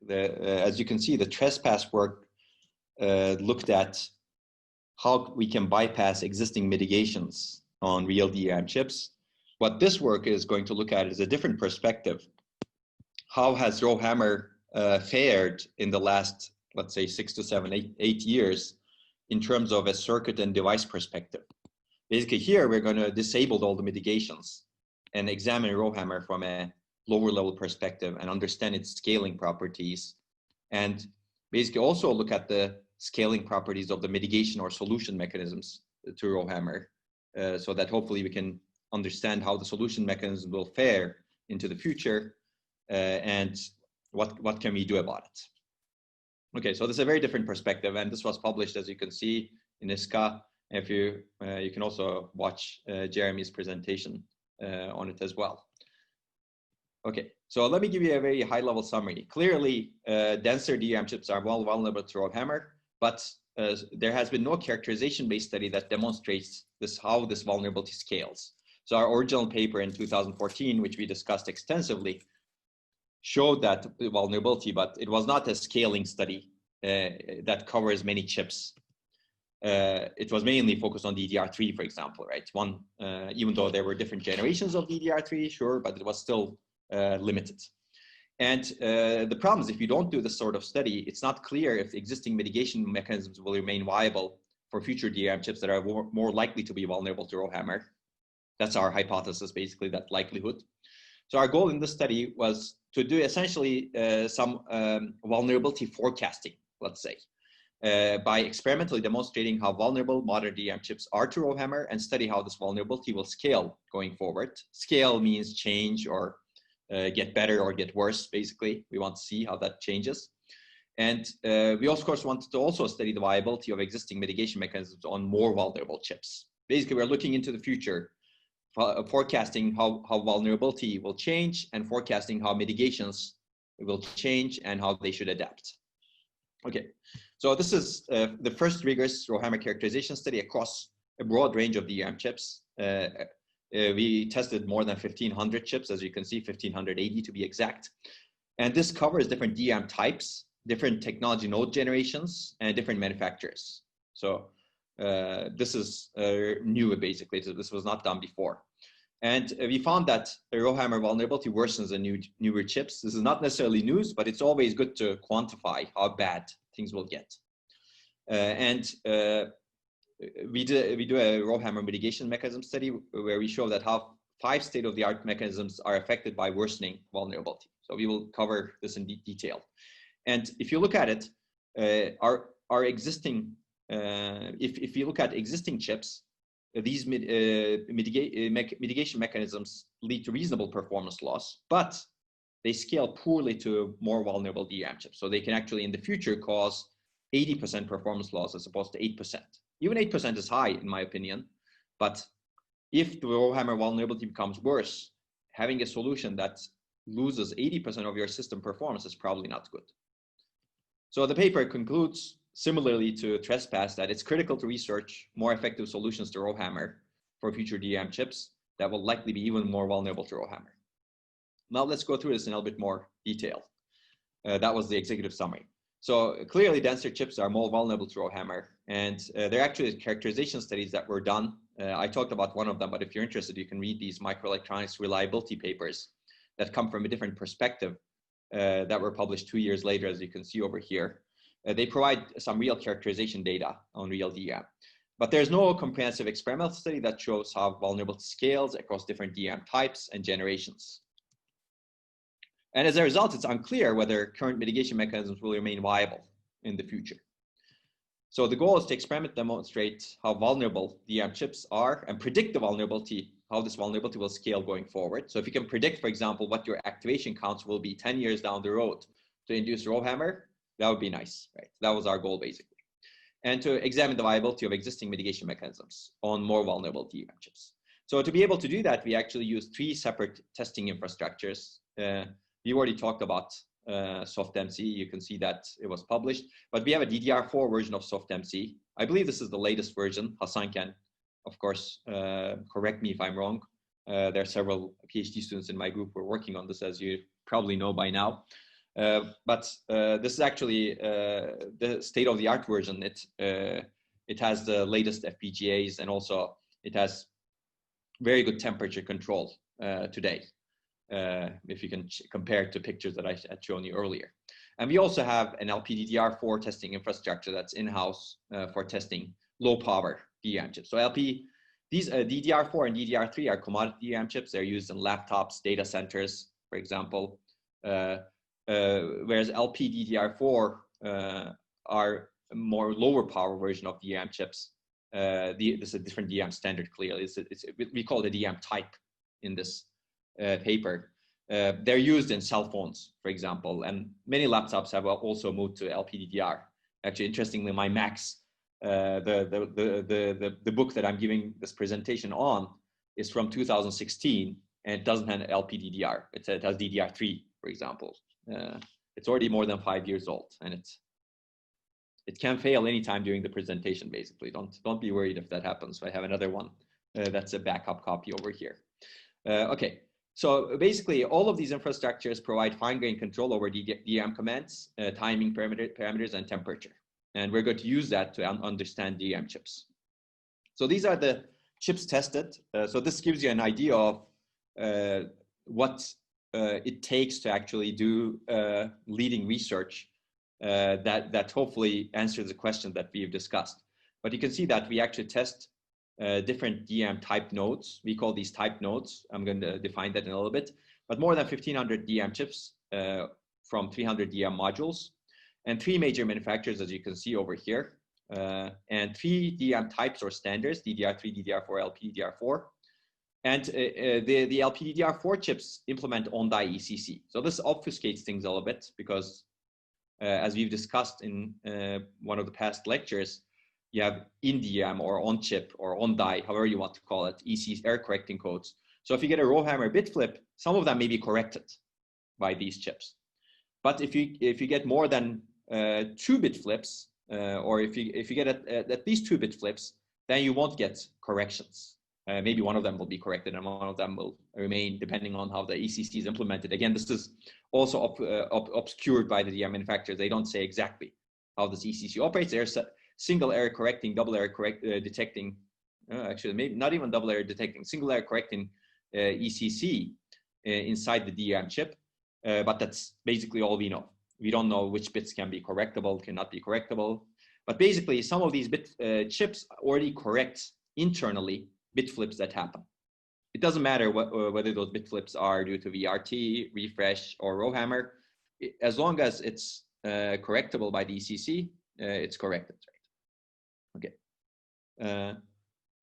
As you can see, the trespass work looked at how we can bypass existing mitigations on real DRAM chips. What this work is going to look at is a different perspective. How has RowHammer fared in the last, let's say, 6 to 7, 8 years in terms of a circuit and device perspective? Basically here, we're going to disable all the mitigations and examine RowHammer from a lower level perspective and understand its scaling properties, and basically also look at the scaling properties of the mitigation or solution mechanisms to RowHammer, so that hopefully we can understand how the solution mechanism will fare into the future, and what can we do about it. Okay, so this is a very different perspective, and this was published, as you can see, in ISCA. If you can also watch Jeremy's presentation on it as well. Okay, so let me give you a very high-level summary. Clearly, denser DRAM chips are well vulnerable to RowHammer, but there has been no characterization-based study that demonstrates how this vulnerability scales. So our original paper in 2014, which we discussed extensively, showed that vulnerability, but it was not a scaling study that covers many chips. It was mainly focused on DDR3, for example, right? Even though there were different generations of DDR3, sure, but it was still limited. And the problem is, if you don't do this sort of study, it's not clear if the existing mitigation mechanisms will remain viable for future DRAM chips that are more likely to be vulnerable to RowHammer. That's our hypothesis, basically, that likelihood. So our goal in this study was to do essentially some vulnerability forecasting, let's say, by experimentally demonstrating how vulnerable modern DRAM chips are to RowHammer, and study how this vulnerability will scale going forward. Scale means change or get better or get worse, basically. We want to see how that changes. And we, of course, wanted to also study the viability of existing mitigation mechanisms on more vulnerable chips. Basically, we're looking into the future, forecasting how vulnerability will change, and forecasting how mitigations will change and how they should adapt. Okay, so this is the first rigorous RowHammer characterization study across a broad range of DRAM chips. We tested more than 1,500 chips, as you can see, 1,580 to be exact. And this covers different DRAM types, different technology node generations, and different manufacturers. So this is new, basically. So this was not done before. And we found that the RowHammer vulnerability worsens in newer chips. This is not necessarily news, but it's always good to quantify how bad things will get. We do a RowHammer mitigation mechanism study where we show that how 5 state-of-the-art mechanisms are affected by worsening vulnerability. So we will cover this in detail. And if you look at it, our existing, if you look at existing chips, these mitigation mechanisms lead to reasonable performance loss, but they scale poorly to more vulnerable DRAM chips. So they can actually in the future cause 80% performance loss as opposed to 8%. Even 8% is high, in my opinion. But if the RowHammer vulnerability becomes worse, having a solution that loses 80% of your system performance is probably not good. So the paper concludes, similarly to trespass, that it's critical to research more effective solutions to RowHammer for future DRAM chips that will likely be even more vulnerable to RowHammer. Now let's go through this in a little bit more detail. That was the executive summary. So clearly denser chips are more vulnerable to RowHammer, and there are actually characterization studies that were done. I talked about one of them, but if you're interested, you can read these microelectronics reliability papers that come from a different perspective that were published 2 years later, as you can see over here. They provide some real characterization data on real DRAM. But there's no comprehensive experimental study that shows how vulnerability scales across different DRAM types and generations. And as a result, it's unclear whether current mitigation mechanisms will remain viable in the future. So the goal is to experiment, demonstrate how vulnerable DRAM chips are, and predict the vulnerability, how this vulnerability will scale going forward. So if you can predict, for example, what your activation counts will be 10 years down the road to induce RowHammer, that would be nice, right? That was our goal, basically. And to examine the viability of existing mitigation mechanisms on more vulnerable DRAM chips. So to be able to do that, we actually used 3 separate testing infrastructures. We already talked about SoftMC. You can see that it was published, but we have a DDR4 version of SoftMC. I believe this is the latest version. Hassan can, of course, correct me if I'm wrong. There are several PhD students in my group who are working on this, as you probably know by now. But this is actually the state-of-the-art version. It has the latest FPGAs, and also it has very good temperature control today, if you can compare it to pictures that I had shown you earlier. And we also have an LPDDR4 testing infrastructure that's in-house for testing low-power DRAM chips. So these DDR4 and DDR3 are commodity DRAM chips. They're used in laptops, data centers, for example, whereas LPDDR4 are more lower power version of DRAM chips. This is a different DRAM standard, clearly. We call it a DRAM type in this paper. They're used in cell phones, for example, and many laptops have also moved to LPDDR. Actually, interestingly, my Macs, the book that I'm giving this presentation on is from 2016, and it doesn't have LPDDR. It has DDR3, for example. It's already more than 5 years old, and it can fail anytime during the presentation, basically. Don't be worried if that happens. I have another one that's a backup copy over here. Okay, so basically all of these infrastructures provide fine-grained control over DRAM commands, timing parameters, and temperature. And we're going to use that to understand DRAM chips. So these are the chips tested. So this gives you an idea of what it takes to actually do leading research that hopefully answers the question that we've discussed. But you can see that we actually test different DRAM type nodes. We call these type nodes. I'm going to define that in a little bit. But more than 1,500 DRAM chips from 300 DRAM modules, and 3 major manufacturers, as you can see over here, and 3 DRAM types or standards: DDR3, DDR4, LPDDR4. And the LPDDR4 chips implement on-die ECC. So this obfuscates things a little bit because, as we've discussed in one of the past lectures, you have in DRAM or on chip or on die, however you want to call it, EC error correcting codes. So if you get a RowHammer bit flip, some of them may be corrected by these chips. But if you get more than 2-bit flips, or if you get at least 2-bit flips, then you won't get corrections. Maybe one of them will be corrected and one of them will remain, depending on how the ECC is implemented. Again, this is also obscured by the DRAM manufacturers. They don't say exactly how this ECC operates. There's a single error correcting, double error detecting, actually maybe not even double error detecting, single error correcting ECC inside the DRAM chip. But that's basically all we know. We don't know which bits can be correctable, cannot be correctable. But basically, some of these chips already correct internally bit flips that happen. It doesn't matter whether those bit flips are due to VRT, refresh, or RowHammer. As long as it's correctable by the ECC, it's corrected, right? Okay.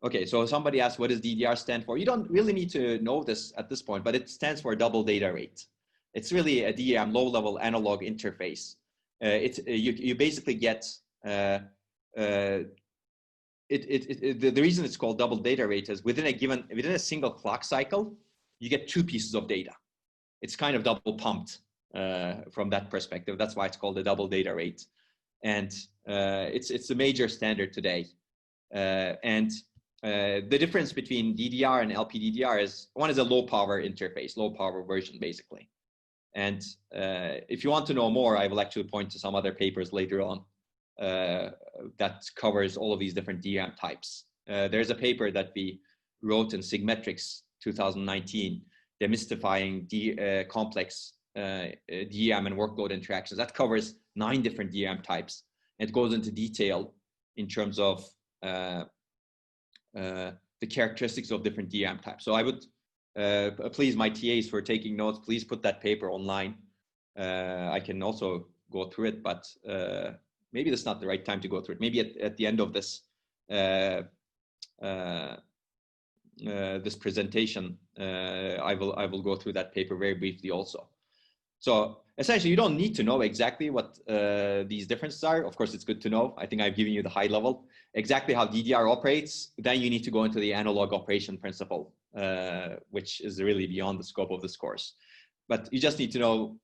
Okay, so somebody asked, what does DDR stand for? You don't really need to know this at this point, but it stands for double data rate. It's really a DRAM low-level analog interface. You basically get the reason it's called double data rate is within a single clock cycle, you get 2 pieces of data. It's kind of double pumped from that perspective. That's why it's called the double data rate, and it's a major standard today. The difference between DDR and LPDDR is one is a low power interface, low power version, basically. And if you want to know more, I will actually point to some other papers later on that covers all of these different DRAM types. There's a paper that we wrote in Sigmetrics 2019, demystifying complex DRAM and workload interactions. That covers 9 different DRAM types. It goes into detail in terms of the characteristics of different DRAM types. So I would please, my TAs for taking notes, please put that paper online. I can also go through it, but maybe that's not the right time to go through it. Maybe at the end of this this presentation, I will go through that paper very briefly also. So essentially, you don't need to know exactly what these differences are. Of course, it's good to know. I think I've given you the high level, exactly how DDR operates. Then you need to go into the analog operation principle, which is really beyond the scope of this course. But you just need to know,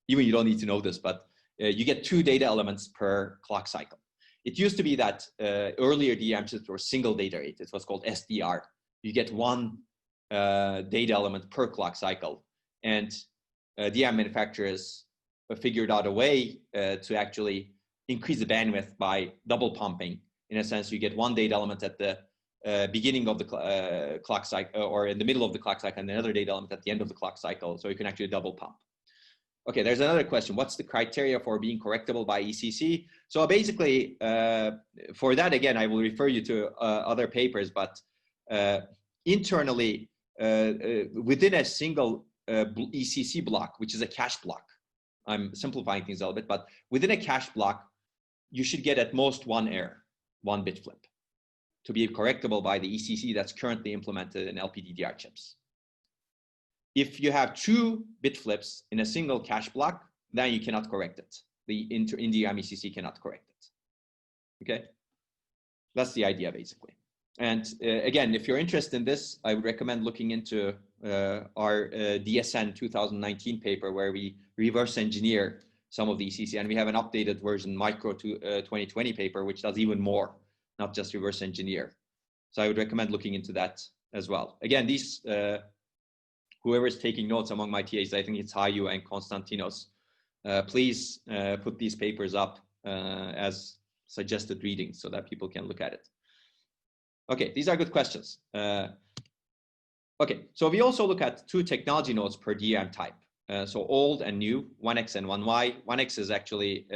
even you don't need to know this, but you get 2 data elements per clock cycle. It used to be that earlier DRAM chips were single data rate. It was called SDR. You get 1 data element per clock cycle. And DRAM manufacturers figured out a way to actually increase the bandwidth by double pumping. In a sense, you get one data element at the beginning of the clock cycle, or in the middle of the clock cycle, and another data element at the end of the clock cycle. So you can actually double pump. Okay, there's another question. What's the criteria for being correctable by ECC? So basically, for that, again, I will refer you to other papers, but internally, within a single ECC block, which is a cache block, I'm simplifying things a little bit, but within a cache block, you should get at most one error, one bit flip, to be correctable by the ECC that's currently implemented in LPDDR chips. If you have 2 bit flips in a single cache block, then you cannot correct it. The in-DRAM ECC cannot correct it. Okay, that's the idea basically. And again, if you're interested in this, I would recommend looking into our DSN 2019 paper, where we reverse engineer some of the ECC, and we have an updated version, Micro 2020 paper, which does even more, not just reverse engineer. So I would recommend looking into that as well. Again, these whoever is taking notes among my TAs, I think it's Hayu and Konstantinos, please put these papers up as suggested readings so that people can look at it. Okay, these are good questions. Okay, so we also look at 2 technology nodes per DRAM type. So old and new, 1X and 1Y. 1X is actually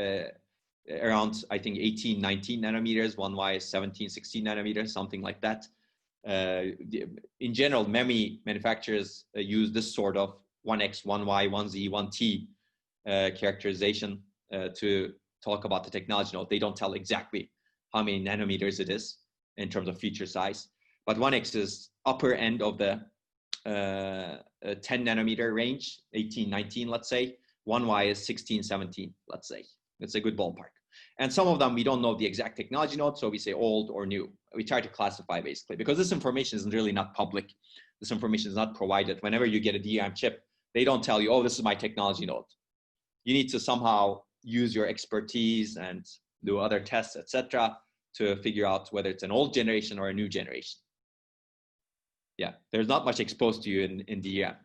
around, I think, 18, 19 nanometers. 1Y is 17, 16 nanometers, something like that. In general, memory manufacturers use this sort of 1X, 1Y, 1Z, 1T characterization to talk about the technology node. They don't tell exactly how many nanometers it is in terms of feature size, but 1X is upper end of the 10 nanometer range, 18, 19, let's say. 1Y is 16, 17, let's say. It's a good ballpark. And some of them, we don't know the exact technology node, so we say old or new. We try to classify basically, because this information is really not public. This information is not provided. Whenever you get a DRAM chip, they don't tell you, oh, this is my technology node. You need to somehow use your expertise and do other tests, etc., to figure out whether it's an old generation or a new generation. Yeah, there's not much exposed to you in DRAM.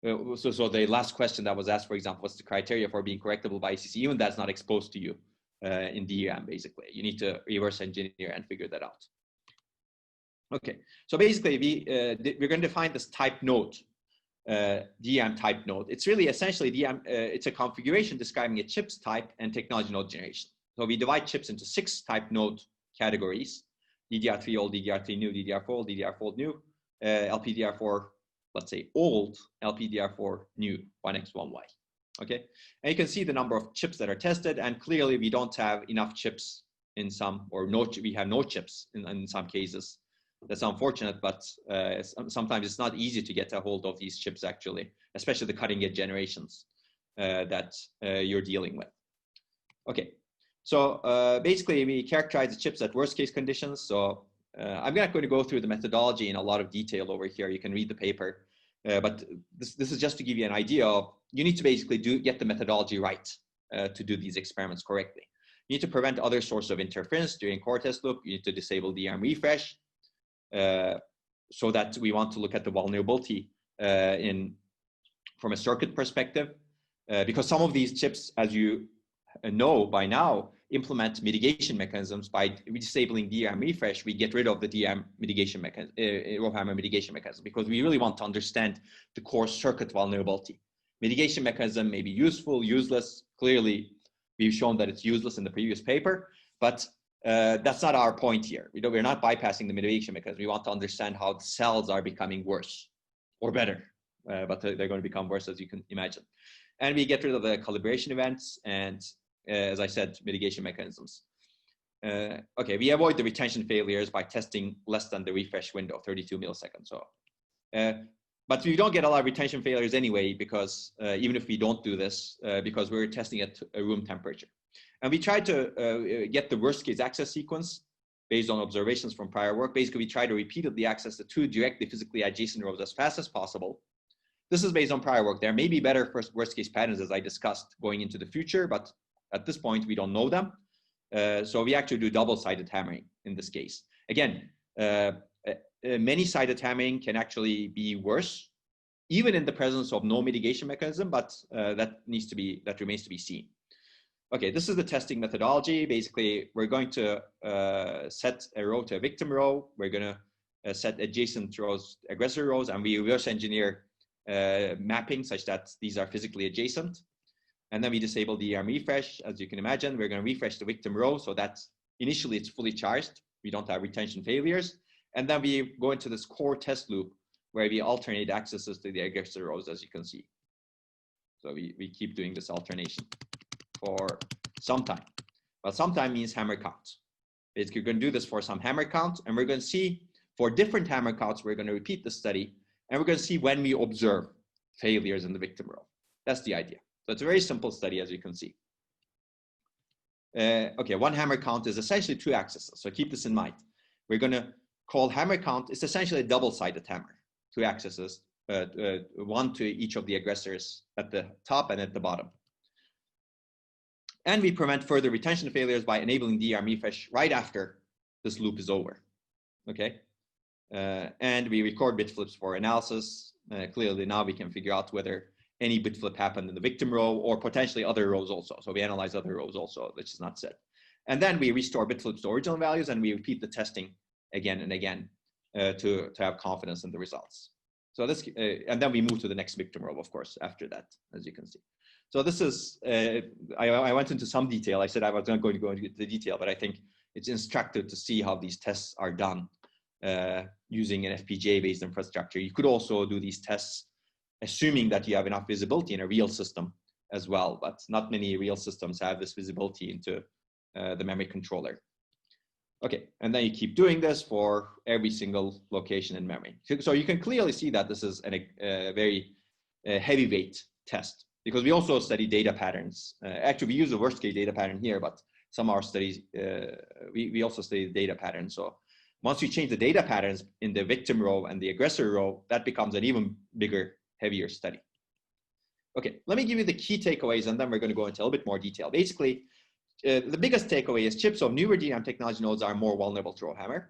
So the last question that was asked, for example, what's the criteria for being correctable by ECC? Even that's not exposed to you in DRAM, basically. You need to reverse engineer and figure that out. Okay, so basically we're going to define this type node, DRAM type node. It's really essentially DRAM, it's a configuration describing a chip's type and technology node generation. So we divide chips into 6 type node categories: DDR3 old, DDR3 new, DDR4 old, DDR4 new, LPDDR4, let's say old, LPDDR4 new, 1X, 1Y. Okay, and you can see the number of chips that are tested, and clearly we don't have enough chips in some, or no, we have no chips in some cases. That's unfortunate, but sometimes it's not easy to get a hold of these chips actually, especially the cutting edge generations that you're dealing with. Okay, so basically we characterize the chips at worst case conditions. So I'm not going to go through the methodology in a lot of detail over here. You can read the paper, but this is just to give you an idea of, you need to basically get the methodology right to do these experiments correctly. You need to prevent other source of interference during core test loop. You need to disable DRAM refresh, so that we want to look at the vulnerability from a circuit perspective, because some of these chips, as you know by now, implement mitigation mechanisms. By disabling DRAM refresh, we get rid of the DRAM mitigation mechanism, RowHammer mitigation mechanism, because we really want to understand the core circuit vulnerability. Mitigation mechanism may be useful, useless. Clearly, we've shown that it's useless in the previous paper, but that's not our point here. We're not bypassing the mitigation mechanism. We want to understand how the cells are becoming worse or better, but they're going to become worse, as you can imagine. And we get rid of the calibration events and, as I said, mitigation mechanisms. Okay, we avoid the retention failures by testing less than the refresh window, 32 milliseconds. So, but we don't get a lot of retention failures anyway, because even if we don't do this, because we're testing at a room temperature. And we try to get the worst case access sequence based on observations from prior work. Basically, we try to repeatedly access the 2 directly physically adjacent rows as fast as possible. This is based on prior work. There may be better worst case patterns, as I discussed, going into the future, but at this point, we don't know them. So we actually do double-sided hammering in this case. Again, many-sided hammering can actually be worse even in the presence of no mitigation mechanism, but that remains to be seen. Okay, this is the testing methodology. Basically, we're going to set a row to a victim row. We're going to set adjacent rows, aggressor rows, and we reverse engineer mapping such that these are physically adjacent. And then we disable the DRM refresh. As you can imagine, we're going to refresh the victim row so that initially it's fully charged. We don't have retention failures. And then we go into this core test loop where we alternate accesses to the aggressor rows, as you can see. So we keep doing this alternation for some time. Well, some time means hammer count. Basically, we're going to do this for some hammer count, and we're going to see for different hammer counts, we're going to repeat the study, and we're going to see when we observe failures in the victim row. That's the idea. So it's a very simple study, as you can see. Okay, one hammer count is essentially 2 accesses. So keep this in mind. We're going to call hammer count, it's essentially a double-sided hammer, 2 accesses, 1 to each of the aggressors at the top and at the bottom. And we prevent further retention failures by enabling DRM refresh right after this loop is over. Okay, and we record bit flips for analysis. Clearly now we can figure out whether any bit flip happened in the victim row or potentially other rows also. So we analyze other rows also, which is not said. And then we restore bit flips to original values, and we repeat the testing again and again to have confidence in the results. So this, and then we move to the next victim row, of course, after that, as you can see. So this is, I went into some detail. I said I was not going to go into the detail, but I think it's instructive to see how these tests are done using an FPGA-based infrastructure. You could also do these tests assuming that you have enough visibility in a real system as well, but not many real systems have this visibility into the memory controller. Okay, and then you keep doing this for every single location in memory. So you can clearly see that this is a very heavyweight test, because we also study data patterns. Actually, we use the worst case data pattern here, but some of our studies, we also study the data pattern. So once you change the data patterns in the victim row and the aggressor row, that becomes an even bigger, heavier study. Okay, let me give you the key takeaways, and then we're going to go into a little bit more detail. Basically, the biggest takeaway is chips of newer DRAM technology nodes are more vulnerable to RowHammer.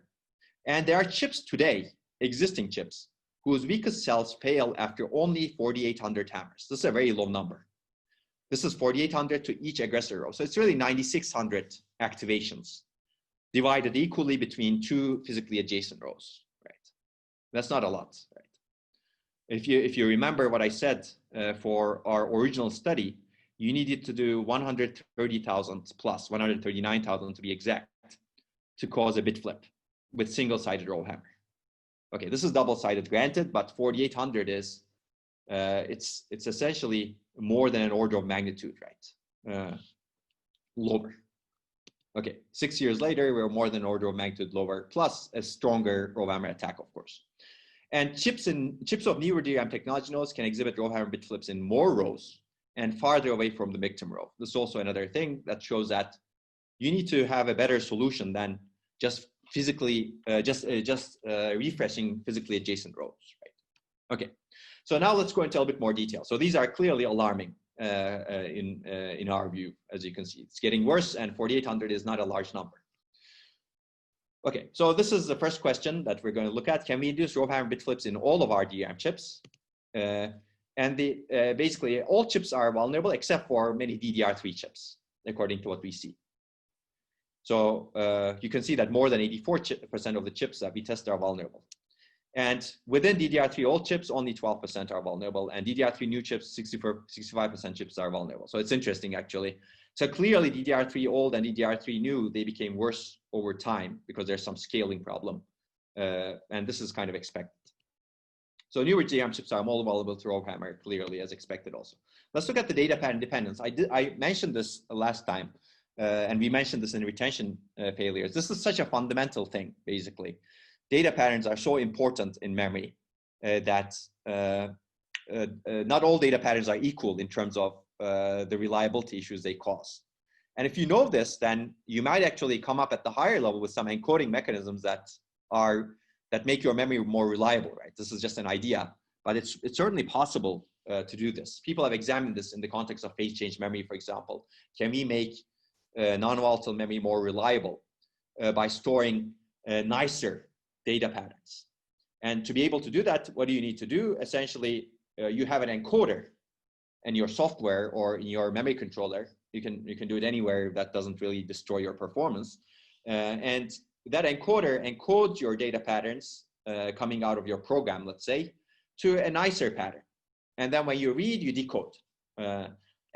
And there are chips today, existing chips, whose weakest cells fail after only 4,800 hammers. This is a very low number. This is 4,800 to each aggressor row. So it's really 9,600 activations divided equally between 2 physically adjacent rows, right? That's not a lot, right? If you remember what I said for our original study, you needed to do 130,000 plus 139,000 to be exact to cause a bit flip with single-sided RowHammer. Okay, this is double-sided, granted, but 4,800 is it's essentially more than an order of magnitude, right? Lower. Okay, 6 years later, we're more than an order of magnitude lower, plus a stronger RowHammer attack, of course. And chips of newer DRAM technology nodes can exhibit RowHammer bit flips in more rows and farther away from the victim row. This is also another thing that shows that you need to have a better solution than just physically, refreshing physically adjacent rows, right? Okay, so now let's go into a little bit more detail. So these are clearly alarming in our view, as you can see. It's getting worse, and 4,800 is not a large number. Okay, so this is the first question that we're going to look at. Can we induce RowHammer bit flips in all of our DRAM chips? And basically, all chips are vulnerable except for many DDR3 chips, according to what we see. So you can see that more than 84% of the chips that we test are vulnerable. And within DDR3 old chips, only 12% are vulnerable. And DDR3 new chips, 65% chips are vulnerable. So it's interesting, actually. So clearly, DDR3 old and DDR3 new, they became worse over time because there's some scaling problem. And this is kind of expected. So newer DRAM chips are more vulnerable to RowHammer, clearly, as expected also. Let's look at the data pattern dependence. I mentioned this last time, and we mentioned this in retention failures. This is such a fundamental thing, basically. Data patterns are so important in memory that not all data patterns are equal in terms of the reliability issues they cause. And if you know this, then you might actually come up at the higher level with some encoding mechanisms that make your memory more reliable, right? This is just an idea, but it's certainly possible to do this. People have examined this in the context of phase change memory, for example. Can we make non-volatile memory more reliable by storing nicer data patterns? And to be able to do that, what do you need to do? Essentially, you have an encoder in your software or in your memory controller. You can do it anywhere that doesn't really destroy your performance. And that encoder encodes your data patterns coming out of your program, let's say, to a nicer pattern. And then when you read, you decode.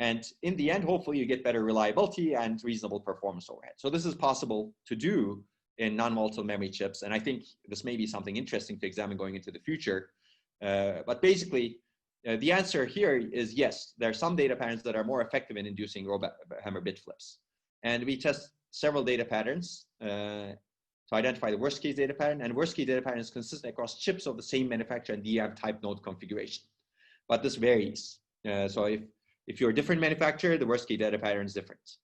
And in the end, hopefully you get better reliability and reasonable performance overhead. So this is possible to do in non-volatile memory chips. And I think this may be something interesting to examine going into the future. But basically, the answer here is yes, there are some data patterns that are more effective in inducing RowHammer bit flips. And we test several data patterns to identify the worst case data pattern, and worst case data pattern is consistent across chips of the same manufacturer and DRAM type node configuration. But this varies. So if you're a different manufacturer, the worst case data pattern is different.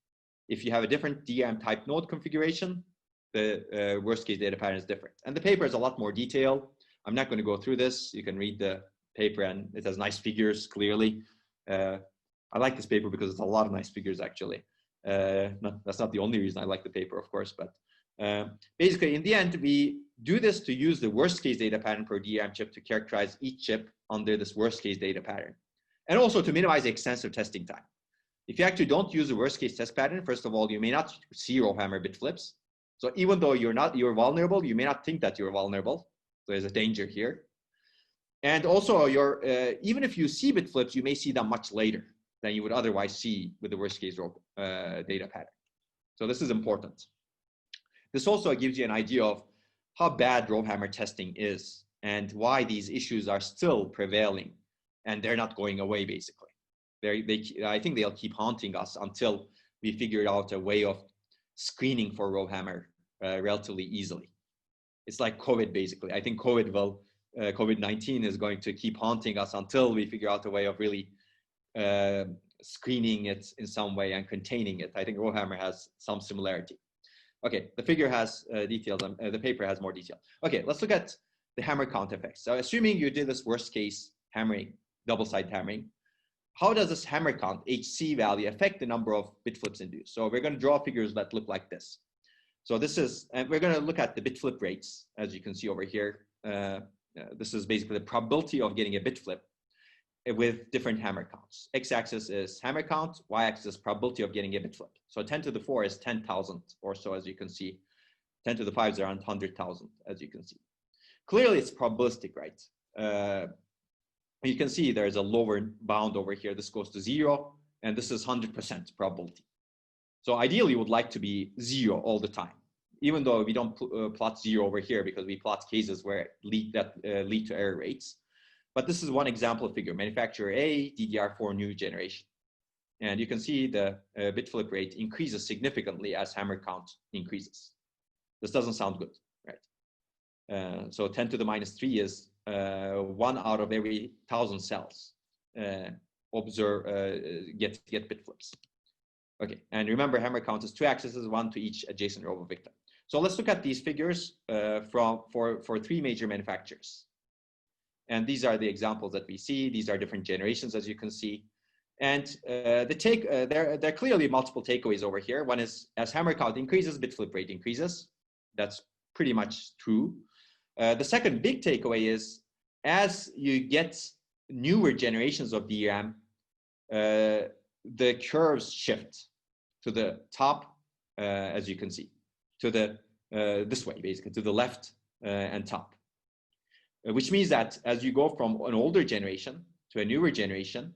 If you have a different DRAM type node configuration, the worst case data pattern is different. And the paper has a lot more detail. I'm not going to go through this. You can read the paper and it has nice figures clearly. I like this paper because it's a lot of nice figures actually. That's not the only reason I like the paper, of course, but basically in the end, we do this to use the worst case data pattern per DRAM chip to characterize each chip under this worst case data pattern. And also to minimize the extensive testing time. If you actually don't use the worst case test pattern, first of all, you may not see RowHammer bit flips. So even though you're vulnerable, you may not think that you're vulnerable. So there's a danger here. And also even if you see bit flips, you may see them much later than you would otherwise see with the worst case data pattern. So this is important. This also gives you an idea of how bad RowHammer testing is and why these issues are still prevailing and they're not going away basically. I think they'll keep haunting us until we figure out a way of screening for RowHammer relatively easily. It's like COVID basically. I think COVID-19 is going to keep haunting us until we figure out a way of really screening it in some way and containing it. I think RowHammer has some similarity. Okay, the figure has details, the paper has more detail. Okay, let's look at the hammer count effects. So assuming you did this worst case hammering, double-sided hammering, how does this hammer count, HC value, affect the number of bit flips induced? So we're going to draw figures that look like this. So this is, and we're going to look at the bit flip rates, as you can see over here. This is basically the probability of getting a bit flip with different hammer counts. X-axis is hammer count, y-axis is probability of getting a bit flip. So 10 to the 4 is 10,000 or so, as you can see. 10 to the 5 is around 100,000, as you can see. Clearly, it's probabilistic, right? You can see there's a lower bound over here. This goes to 0, and this is 100% probability. So ideally, you would like to be 0 all the time, even though we don't plot 0 over here because we plot cases where lead to error rates. But this is one example figure, manufacturer A, DDR4 new generation. And you can see the bit flip rate increases significantly as hammer count increases. This doesn't sound good, right? So 10 to the minus 3 is 1 out of every 1,000 cells get bit flips. Okay, and remember hammer count is 2 axes, 1 to each adjacent row of victim. So let's look at these figures for 3 major manufacturers. And these are the examples that we see. These are different generations, as you can see. And there are clearly multiple takeaways over here. One is as hammer count increases, bit flip rate increases. That's pretty much true. The second big takeaway is as you get newer generations of DRAM, the curves shift to the top, as you can see, to the this way, basically, to the left and top. Which means that as you go from an older generation to a newer generation,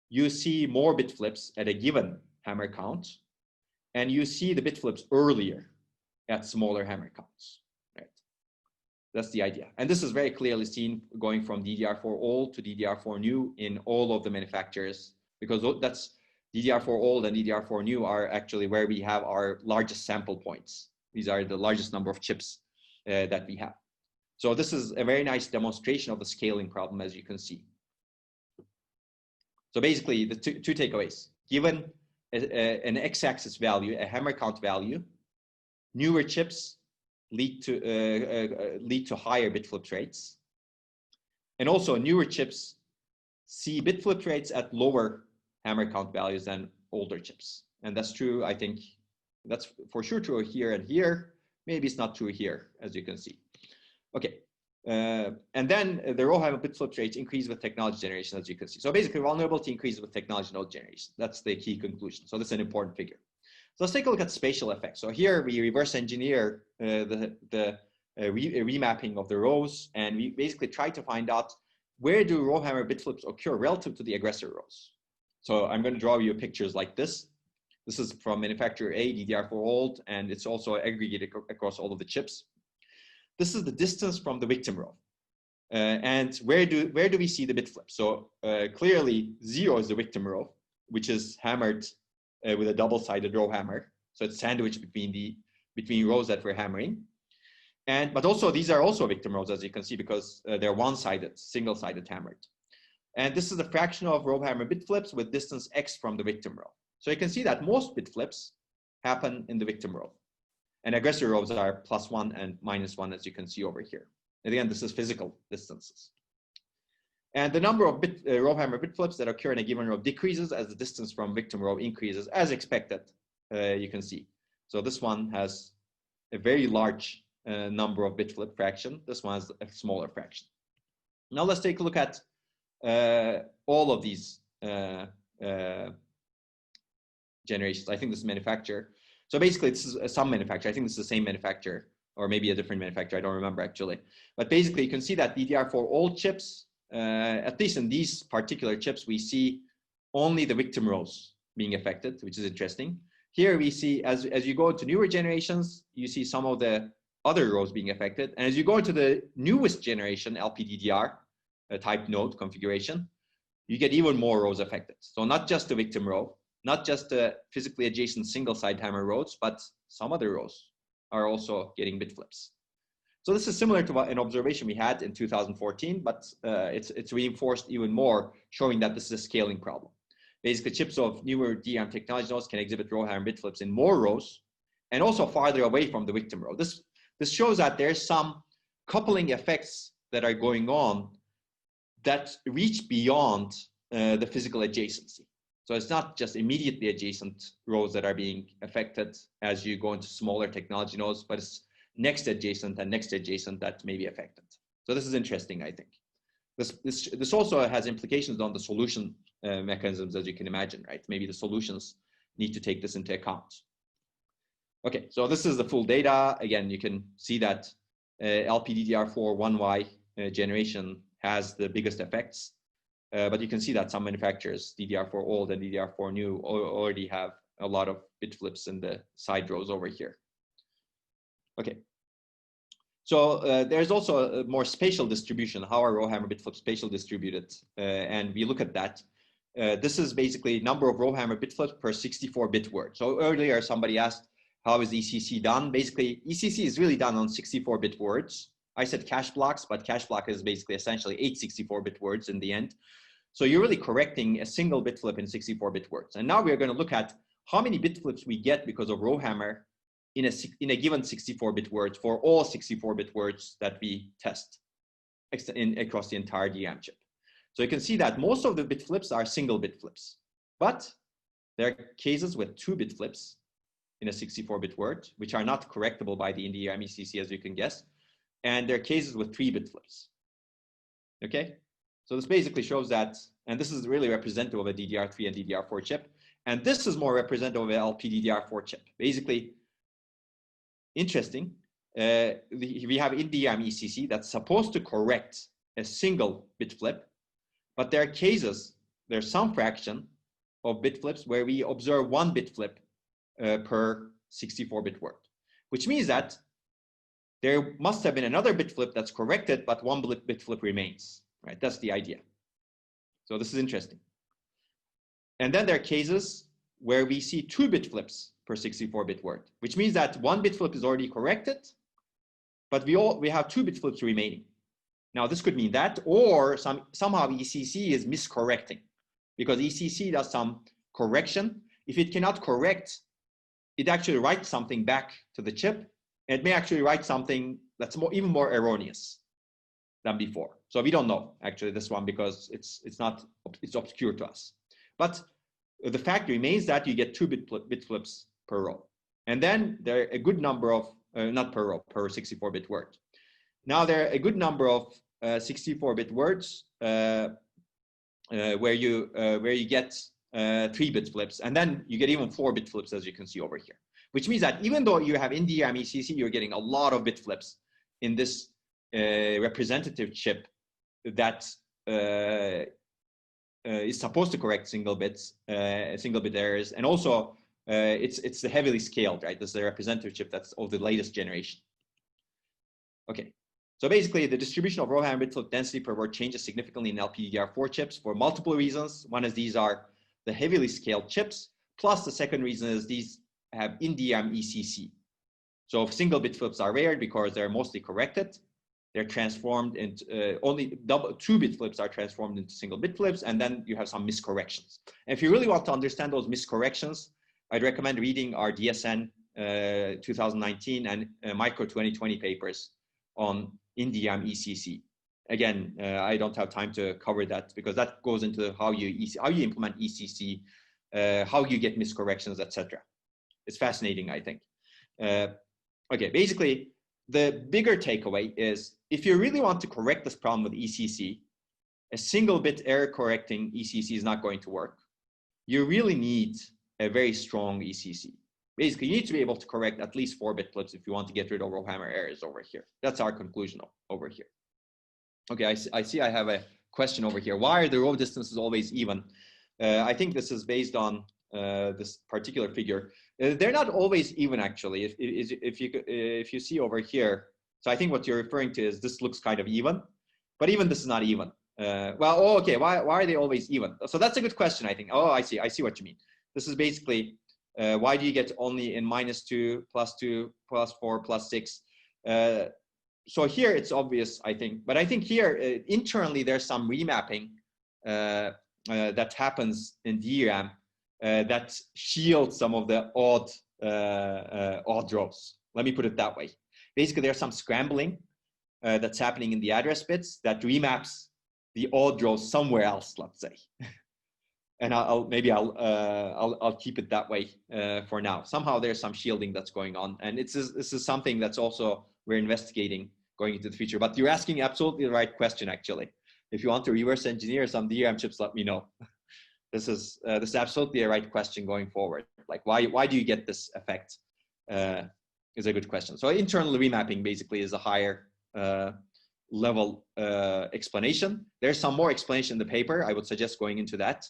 you see more bit flips at a given hammer count, and you see the bit flips earlier at smaller hammer counts. Right? That's the idea. And this is very clearly seen going from DDR4 old to DDR4 new in all of the manufacturers, because that's DDR4 old and DDR4 new are actually where we have our largest sample points. These are the largest number of chips that we have. So this is a very nice demonstration of the scaling problem, as you can see. So basically, the two takeaways: given an x-axis value, a hammer count value, newer chips lead to higher bit flip rates, and also newer chips see bit flip rates at lower hammer count values than older chips. And that's true. I think that's for sure true here and here. Maybe it's not true here, as you can see. Okay, And then the RowHammer bit flip rates increase with technology generation, as you can see. So basically, vulnerability increases with technology node generation. That's the key conclusion. So this is an important figure. So let's take a look at spatial effects. So here we reverse engineer the remapping of the rows, and we basically try to find out where do RowHammer bit flips occur relative to the aggressor rows. So I'm going to draw you pictures like this. This is from manufacturer A, DDR4 old, and it's also aggregated across all of the chips. This is the distance from the victim row. And where do we see the bit flip? So clearly 0 is the victim row, which is hammered with a double-sided RowHammer. So it's sandwiched between rows that we're hammering. But also these are also victim rows, as you can see, because they're one-sided, single-sided hammered. And this is a fraction of RowHammer bit flips with distance x from the victim row. So you can see that most bit flips happen in the victim row. And aggressor rows are +1 and -1, as you can see over here. And again, this is physical distances. And the number of RowHammer bit flips that occur in a given row decreases as the distance from victim row increases, as expected, you can see. So this one has a very large number of bit flip fraction. This one has a smaller fraction. Now let's take a look at all of these generations. I think this is manufacturer. So basically, this is some manufacturer. I think this is the same manufacturer, or maybe a different manufacturer. I don't remember actually. But basically, you can see that DDR4 old chips, at least in these particular chips, we see only the victim rows being affected, which is interesting. Here we see, as you go into newer generations, you see some of the other rows being affected. And as you go into the newest generation, LPDDR type node configuration, you get even more rows affected. So not just the victim row, not just the physically adjacent single side hammer rows, but some other rows are also getting bit flips. So this is similar to an observation we had in 2014, but it's reinforced even more, showing that this is a scaling problem. Basically, chips of newer DRAM technology nodes can exhibit RowHammer bit flips in more rows and also farther away from the victim row. This shows that there's some coupling effects that are going on that reach beyond the physical adjacency. So it's not just immediately adjacent rows that are being affected as you go into smaller technology nodes, but it's next adjacent and next adjacent that may be affected. So this is interesting, I think. This also has implications on the solution mechanisms, as you can imagine, right? Maybe the solutions need to take this into account. Okay, so this is the full data. Again, you can see that LPDDR4 1Y generation has the biggest effects. But you can see that some manufacturers, DDR4 old and DDR4 new, already have a lot of bit flips in the side rows over here. Okay. So there's also a more spatial distribution. How are RowHammer bit flips spatial distributed? And we look at that. This is basically number of RowHammer bit flips per 64-bit word. So earlier somebody asked, how is ECC done? Basically, ECC is really done on 64-bit words. I said cache blocks, but cache block is basically essentially 8 64-bit words in the end. So you're really correcting a single bit flip in 64-bit words. And now we're going to look at how many bit flips we get because of RowHammer in a given 64-bit word for all 64-bit words that we test across the entire DRAM chip. So you can see that most of the bit flips are single bit flips, but there are cases with 2-bit flips in a 64-bit word, which are not correctable by the DRAM ECC, as you can guess. And there are cases with 3-bit flips. Okay, so this basically shows that, and this is really representative of a DDR3 and DDR4 chip. And this is more representative of an LPDDR4 chip. Basically, interesting, we have in DRAM ECC that's supposed to correct a single bit flip, but there are cases, there's some fraction of bit flips where we observe 1 bit flip per 64-bit word, which means that there must have been another bit flip that's corrected, but 1 bit flip remains, right? That's the idea. So this is interesting. And then there are cases where we see 2-bit flips per 64-bit word, which means that 1 bit flip is already corrected, but we have 2-bit flips remaining. Now this could mean that, or somehow ECC is miscorrecting, because ECC does some correction. If it cannot correct, it actually writes something back to the chip. It may actually write something that's even more erroneous than before. So we don't know actually this one because it's obscure to us. But the fact remains that you get 2 bit flips per row. And then there are a good number of, not per row, per 64-bit word. Now there are a good number of 64-bit words where you get 3-bit flips, and then you get even 4-bit flips, as you can see over here. Which means that even though you have in DRAM ECC, you're getting a lot of bit flips in this representative chip that is supposed to correct single bit errors, and also it's heavily scaled, right? This is a representative chip that's of the latest generation. Okay, so basically the distribution of RowHammer bit flip density per word changes significantly in LPDDR4 chips for multiple reasons. One is these are the heavily scaled chips, plus the second reason is these have in DRAM ECC. So single bit flips are rare because they're mostly corrected. They're transformed into only 2-bit flips are transformed into single bit flips, and then you have some miscorrections. And if you really want to understand those miscorrections, I'd recommend reading our DSN 2019 and Micro 2020 papers on in DRAM ECC. Again, I don't have time to cover that because that goes into how you implement ECC, how you get miscorrections, etc. It's fascinating, I think. Okay, basically, the bigger takeaway is if you really want to correct this problem with ECC, a single bit error correcting ECC is not going to work. You really need a very strong ECC. Basically, you need to be able to correct at least 4-bit flips if you want to get rid of RowHammer errors over here. That's our conclusion over here. Okay, I see I have a question over here. Why are the row distances always even? I think this is based on this particular figure. They're not always even, actually. If you see over here, so I think what you're referring to is this looks kind of even, but even this is not even. Okay, why are they always even? So that's a good question, I think. Oh, I see what you mean. This is basically why do you get only in -2, +2, +4, +6? So here it's obvious, I think, but I think here internally there's some remapping that happens in DRAM that shields some of the odd rows. Let me put it that way. Basically, there's some scrambling that's happening in the address bits that remaps the odd rows somewhere else, let's say. And I'll keep it that way for now. Somehow there's some shielding that's going on, and this is something that's also we're investigating going into the future. But you're asking absolutely the right question, actually. If you want to reverse engineer some DRAM chips, let me know. This is absolutely a right question going forward. Like why do you get this effect? Is a good question. So internal remapping basically is a higher level explanation. There's some more explanation in the paper. I would suggest going into that.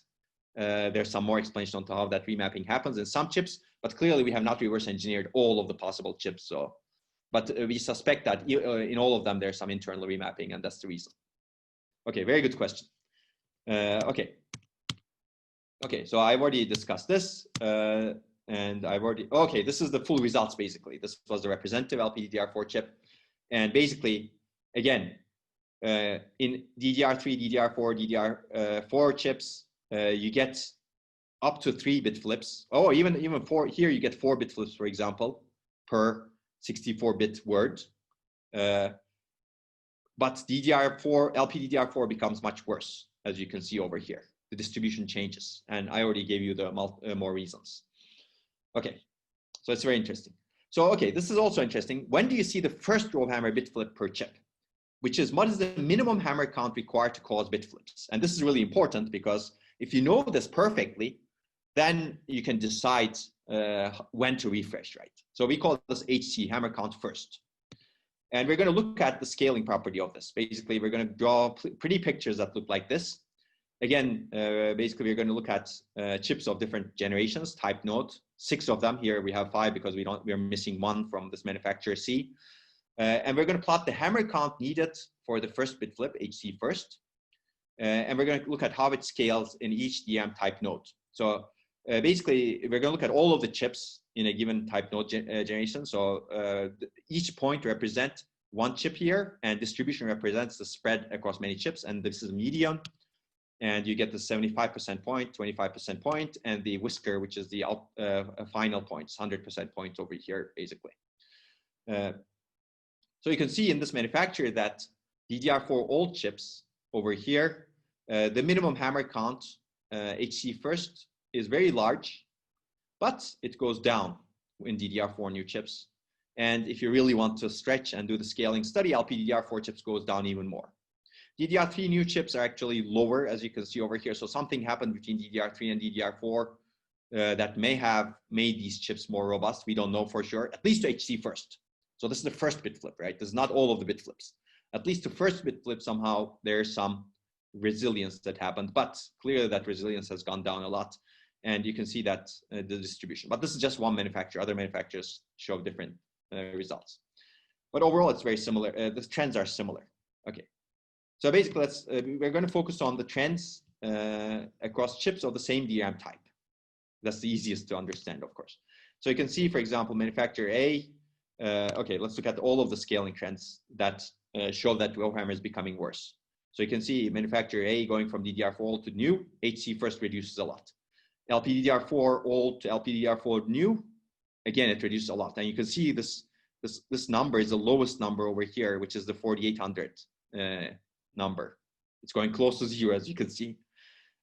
There's some more explanation on how that remapping happens in some chips, but clearly we have not reverse engineered all of the possible chips. So, but we suspect that in all of them there's some internal remapping, and that's the reason. Okay, very good question. Okay, so I've already discussed this, and okay, this is the full results basically. This was the representative LPDDR4 chip, and basically, again, in DDR3, DDR4, DDR4 chips, you get up to 3-bit flips. Oh, even 4. Here you get 4-bit flips, for example, per 64-bit word. But LPDDR4 becomes much worse, as you can see over here. The distribution changes, and I already gave you the more reasons. Okay, so it's very interesting. So okay, this is also interesting. When do you see the first RowHammer bit flip per chip? Which is, what is the minimum hammer count required to cause bit flips? And this is really important because if you know this perfectly, then you can decide when to refresh, right? So we call this HC, hammer count first. And we're going to look at the scaling property of this. Basically, we're going to draw pretty pictures that look like this. Again, basically, we're going to look at chips of different generations, type node, 6 of them. Here we have 5 because we're missing 1 from this manufacturer C. And we're going to plot the hammer count needed for the first bit flip, HC first. And we're going to look at how it scales in each DRAM type node. So basically, we're going to look at all of the chips in a given type node generation. So each point represents 1 chip here, and distribution represents the spread across many chips. And this is median. And you get the 75% point, 25% point, and the whisker, which is the final points, 100% points over here, basically. So you can see in this manufacturer that DDR4 old chips over here, the minimum hammer count, HC first, is very large, but it goes down in DDR4 new chips. And if you really want to stretch and do the scaling study, LPDDR4 chips goes down even more. DDR3 new chips are actually lower, as you can see over here. So something happened between DDR3 and DDR4 that may have made these chips more robust. We don't know for sure, at least to HC first. So this is the first bit flip, right? This is not all of the bit flips. At least the first bit flip, somehow there's some resilience that happened, but clearly that resilience has gone down a lot. And you can see that the distribution, but this is just one manufacturer. Other manufacturers show different results. But overall, it's very similar. The trends are similar. Okay. So basically, we're going to focus on the trends across chips of the same DRAM type. That's the easiest to understand, of course. So you can see, for example, manufacturer A. Okay, let's look at all of the scaling trends that show that RowHammer is becoming worse. So you can see manufacturer A going from DDR4 old to new, HC first reduces a lot. LPDDR4 old to LPDDR4 new, again, it reduces a lot. And you can see this number is the lowest number over here, which is the 4800 number. It's going close to zero, as you can see.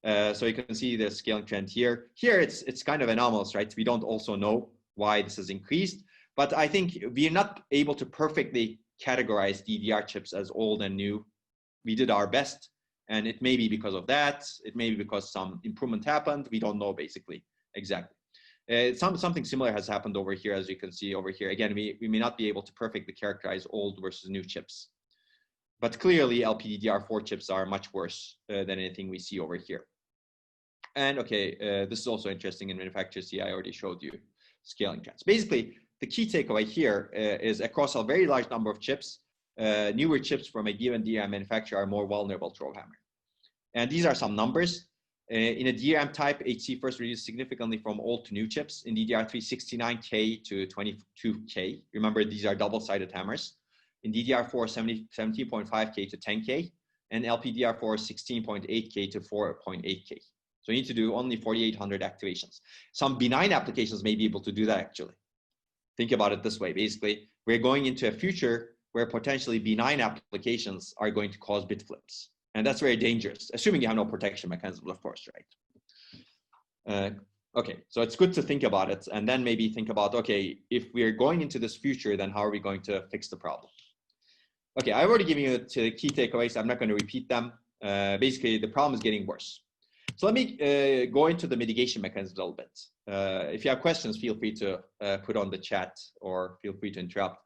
So you can see the scaling trend here. Here, it's kind of anomalous, right? We don't also know why this has increased, but I think we are not able to perfectly categorize DDR chips as old and new. We did our best, and it may be because of that. It may be because some improvement happened. We don't know basically exactly. Something similar has happened over here, as you can see over here. Again, we may not be able to perfectly characterize old versus new chips. But clearly, LPDDR4 chips are much worse than anything we see over here. And okay, this is also interesting in manufacturer C. I already showed you scaling trends. Basically, the key takeaway here is across a very large number of chips, newer chips from a given DRAM manufacturer are more vulnerable to RowHammer. And these are some numbers. In a DRAM type, HC first reduced significantly from old to new chips. In DDR3, 69K to 22K. Remember, these are double-sided hammers. In DDR4, 17.5K to 10K, and LPDDR4, 16.8K to 4.8K. So you need to do only 4,800 activations. Some benign applications may be able to do that, actually. Think about it this way. Basically, we're going into a future where potentially benign applications are going to cause bit flips. And that's very dangerous, assuming you have no protection mechanisms, of course, right? Okay, so it's good to think about it, and then maybe think about, okay, if we're going into this future, then how are we going to fix the problem? Okay, I've already given you the key takeaways. I'm not going to repeat them. Basically, the problem is getting worse. So let me go into the mitigation mechanism a little bit. If you have questions, feel free to put on the chat or feel free to interrupt.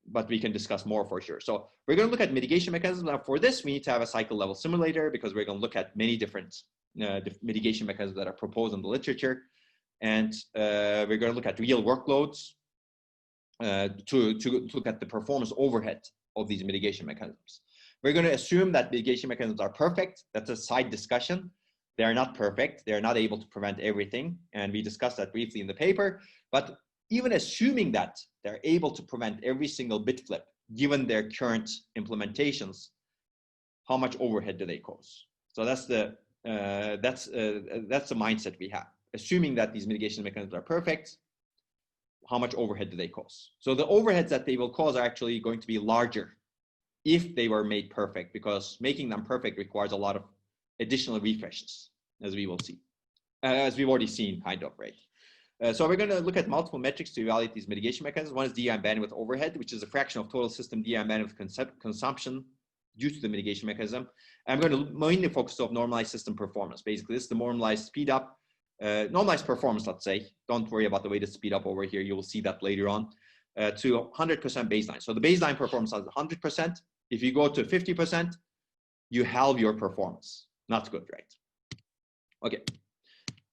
But we can discuss more for sure. So we're going to look at mitigation mechanisms. Now for this, we need to have a cycle level simulator because we're going to look at many different mitigation mechanisms that are proposed in the literature. And we're going to look at real workloads to look at the performance overhead of these mitigation mechanisms. We're going to assume that mitigation mechanisms are perfect. That's a side discussion. They are not perfect. They're not able to prevent everything. And we discussed that briefly in the paper. But even assuming that they're able to prevent every single bit flip, given their current implementations, how much overhead do they cause? So that's the mindset we have. Assuming that these mitigation mechanisms are perfect, how much overhead do they cause? So the overheads that they will cause are actually going to be larger if they were made perfect, because making them perfect requires a lot of additional refreshes, as we will see, as we've already seen, kind of, right? So we're going to look at multiple metrics to evaluate these mitigation mechanisms. One is DRAM bandwidth overhead, which is a fraction of total system DRAM bandwidth consumption due to the mitigation mechanism. And I'm going to mainly focus on normalized system performance. Basically, this is the normalized speed up, normalized performance, let's say. Don't worry about the way to speed up over here. You will see that later on, to 100% baseline. So the baseline performance is 100%. If you go to 50%, you halve your performance. Not good, right? Okay.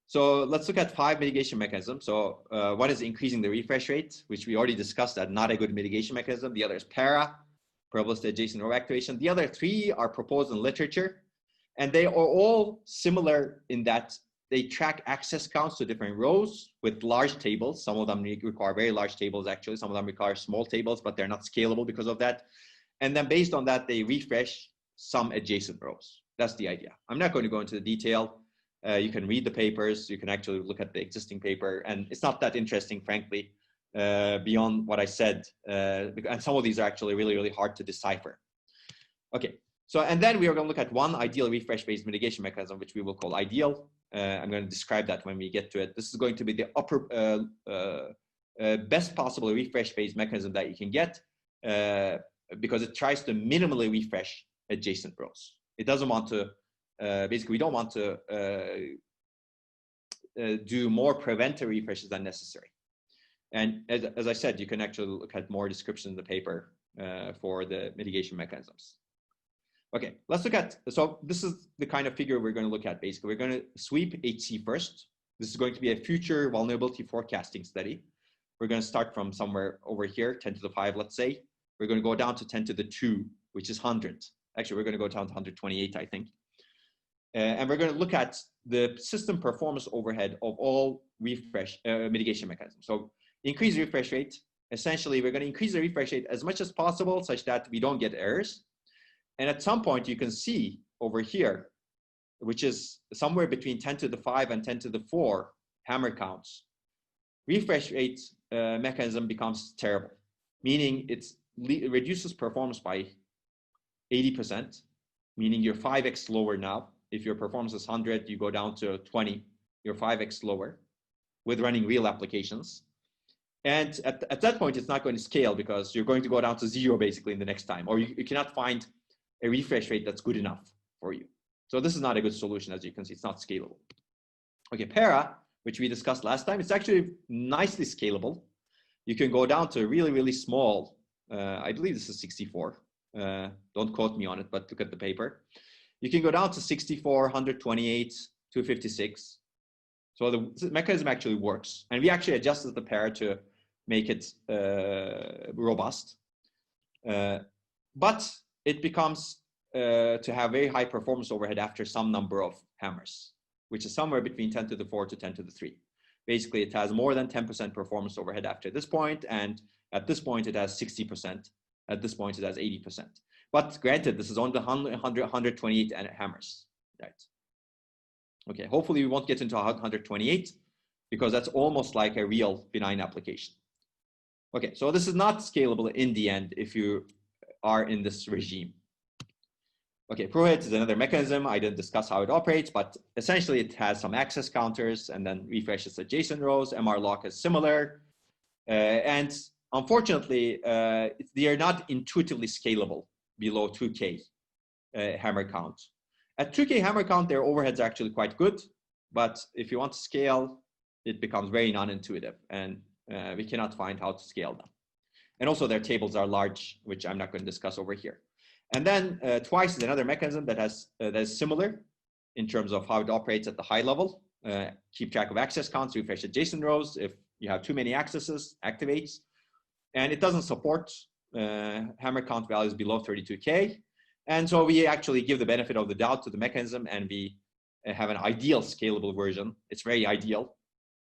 So let's look at 5 mitigation mechanisms. So one is increasing the refresh rate, which we already discussed, that not a good mitigation mechanism. The other is Pera, probabilistic adjacent row activation. The other 3 are proposed in literature, and they are all similar in that they track access counts to different rows with large tables. Some of them require very large tables, actually. Some of them require small tables, but they're not scalable because of that. And then based on that, they refresh some adjacent rows. That's the idea. I'm not going to go into the detail. You can read the papers. You can actually look at the existing paper. And it's not that interesting, frankly, beyond what I said. And some of these are actually really, really hard to decipher. Okay. So, and then we are going to look at one ideal refresh-based mitigation mechanism, which we will call ideal. I'm going to describe that when we get to it. This is going to be the upper best possible refresh-based mechanism that you can get, because it tries to minimally refresh adjacent rows. It doesn't want to, basically, we don't want to do more preventive refreshes than necessary. And as I said, you can actually look at more description in the paper for the mitigation mechanisms. Okay, let's look at, so this is the kind of figure we're going to look at. Basically, we're going to sweep HC first. This is going to be a future vulnerability forecasting study. We're going to start from somewhere over here, 10 to the 5, let's say. We're going to go down to 10 to the 2, which is 100. Actually, we're going to go down to 128, I think. And we're going to look at the system performance overhead of all refresh mitigation mechanisms. So increase refresh rate. Essentially, we're going to increase the refresh rate as much as possible such that we don't get errors. And at some point, you can see over here, which is somewhere between 10 to the 5 and 10 to the 4 hammer counts, refresh rate mechanism becomes terrible, meaning it reduces performance by 80%, meaning you're 5x lower now. If your performance is 100, you go down to 20, you're 5x lower with running real applications. And at that point, it's not going to scale because you're going to go down to 0 basically in the next time, or you cannot find a refresh rate that's good enough for you. So this is not a good solution, as you can see, it's not scalable. Okay, Pera, which we discussed last time, it's actually nicely scalable. You can go down to really, really small, I believe this is 64. Don't quote me on it, but look at the paper. You can go down to 64, 128, 256. So the mechanism actually works. And we actually adjusted the Pera to make it robust. But it becomes to have very high performance overhead after some number of hammers, which is somewhere between 10 to the 4 to 10 to the 3. Basically, it has more than 10% performance overhead after this point, and at this point, it has 60%. At this point, it has 80%. But granted, this is on the 128 hammers, right? Okay, hopefully we won't get into 128 because that's almost like a real benign application. Okay, so this is not scalable in the end if you are in this regime. Okay, ProHit is another mechanism. I didn't discuss how it operates, but essentially it has some access counters and then refreshes adjacent rows. MR lock is similar. And unfortunately, they are not intuitively scalable below 2K hammer count. At 2K hammer count, their overheads are actually quite good, but if you want to scale, it becomes very non-intuitive, and we cannot find how to scale them. And also their tables are large, which I'm not going to discuss over here. And then Twice is another mechanism that is similar in terms of how it operates at the high level. Keep track of access counts, refresh adjacent rows. If you have too many accesses, activates. And it doesn't support hammer count values below 32K. And so we actually give the benefit of the doubt to the mechanism, and we have an ideal scalable version. It's very ideal.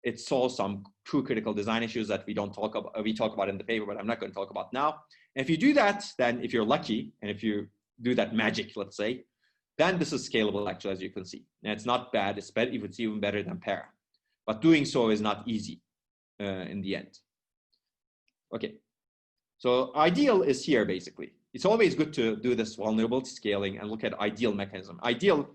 It solves some true critical design issues that we talk about in the paper, but I'm not going to talk about now. And if you do that, then if you're lucky, and if you do that magic, let's say, then this is scalable actually, as you can see. And it's not bad, it's even better than Pera. But doing so is not easy in the end. Okay, so ideal is here basically. It's always good to do this vulnerability scaling and look at ideal mechanism. Ideal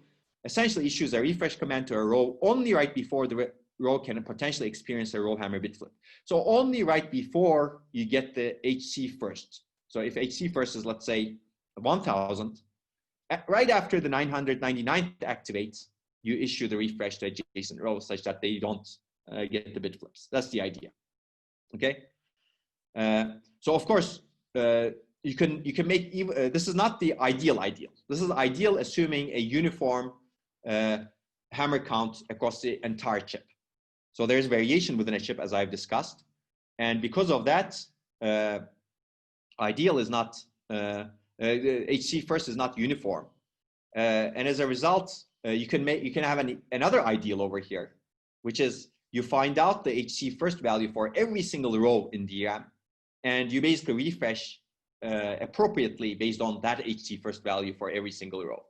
essentially issues a refresh command to a row only right before the row can potentially experience a RowHammer bit flip. So only right before you get the HC first. So if HC first is, let's say, 1000, right after the 999 activates, you issue the refresh to adjacent rows such that they don't get the bit flips. That's the idea. Okay. So of course, you can make even, this is not the ideal. This is ideal assuming a uniform hammer count across the entire chip. So there's variation within a chip, as I've discussed, and because of that, ideal is not HC first is not uniform, and as a result, you can have another ideal over here, which is you find out the HC first value for every single row in DRAM, and you basically refresh appropriately based on that HC first value for every single row.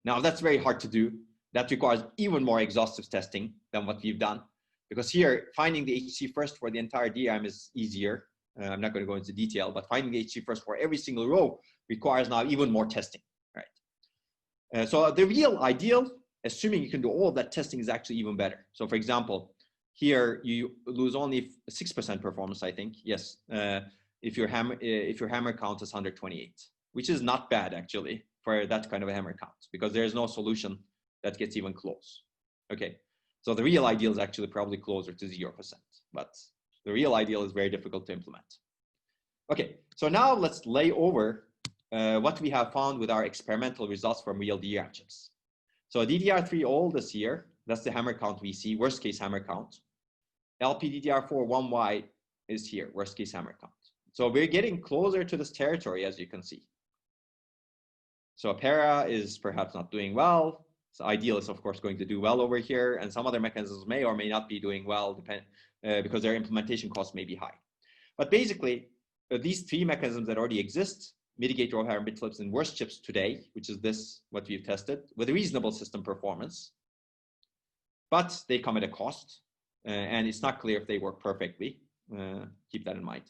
Now that's very hard to do. That requires even more exhaustive testing than what we've done, because here finding the HC first for the entire DRAM is easier. I'm not going to go into detail, but finding the HC first for every single row requires now even more testing, right? So the real ideal, assuming you can do all of that testing, is actually even better. So for example, here you lose only 6% performance, I think. Yes, if your hammer count is 128, which is not bad actually for that kind of a hammer count, because there's no solution that gets even close. Okay, so the real ideal is actually probably closer to 0%, but the real ideal is very difficult to implement. Okay, so now let's lay over what we have found with our experimental results from real DRAM chips. So DDR3 all this year, that's the hammer count we see, worst case hammer count. LPDDR4 1Y is here, worst case hammer count. So we're getting closer to this territory, as you can see. So Pera is perhaps not doing well. So ideal is of course going to do well over here, and some other mechanisms may or may not be doing well, because their implementation costs may be high. But basically, these three mechanisms that already exist mitigate RowHammer bit flips in worst chips today, which is this, what we've tested, with reasonable system performance. But they come at a cost, and it's not clear if they work perfectly. Keep that in mind.